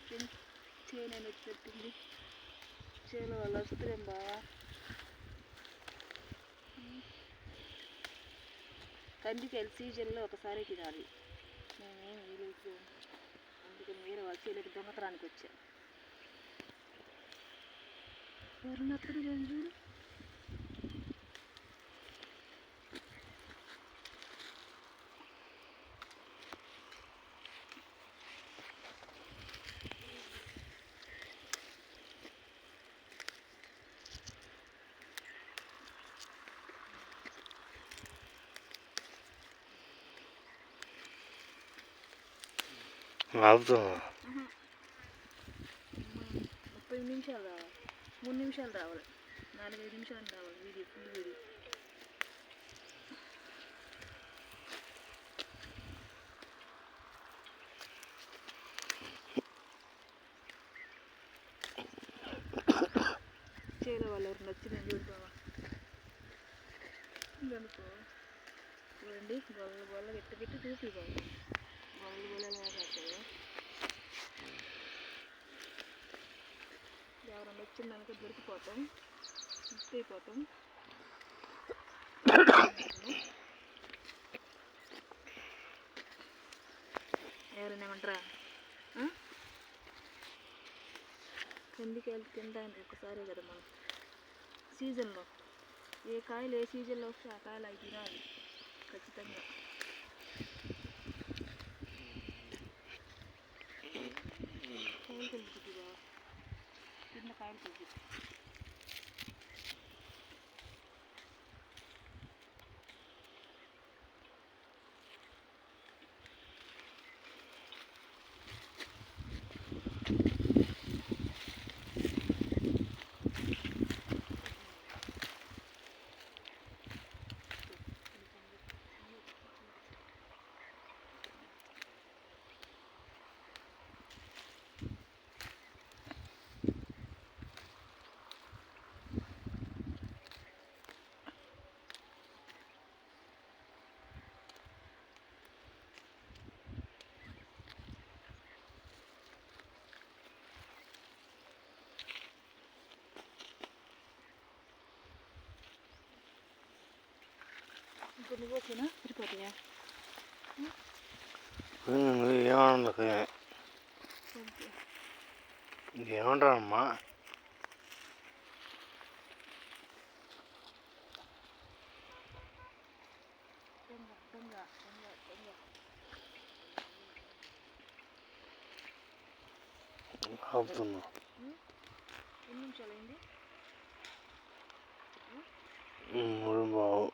Friends చేను అని వచ్చినట్టుంది. చేలో వాళ్ళు వస్తారేం బావా. కందికాయలు సీజన్లో ఒకసారి తినాలి. మేమేం వీలేదు, అందుకని వేరే వాళ్ళ చేలోకి దొంగతనానికి వచ్చా. ఎవరన్నా అక్కడ చూడు. ఆపుతావా? 30 నిమిషాలు రావాలి, 3 నిమిషాలు రావాలి, 4-5 నిమిషాలు రావాలి వీడియో, ఫుల్ వీడియో. చేలో వాళ్ళు ఎవరు నచ్చిందని చూద్దామా. ఇంకనుకో చూడండి, గొల్ల గొల్ల పెట్టి చూసి బాగా గొల్ల గొల్లలాగా కాదు. ఎవరన్నా వచ్చిందనుకో దొరికిపోతాం, మిస్ అయిపోతాం. ఎవరైనా ఏమంటారా? కందికాయలు తినడానికి ఒకసారి కదా మనం సీజన్లో, ఏ కాయలు ఏ సీజన్లో వస్తే ఆ కాయలు అవి తినాలి ఖచ్చితంగా. కాయలు కలిపి బాగా చిన్న కాయలు కలిపి. ఇప్పుడు నువ్వు ఓకేనా? సరిపోతాయా? ఏమంటారమ్మా? ఆపుతున్నా. ఎన్ని నిమిషాలు అయింది? 3 బావు.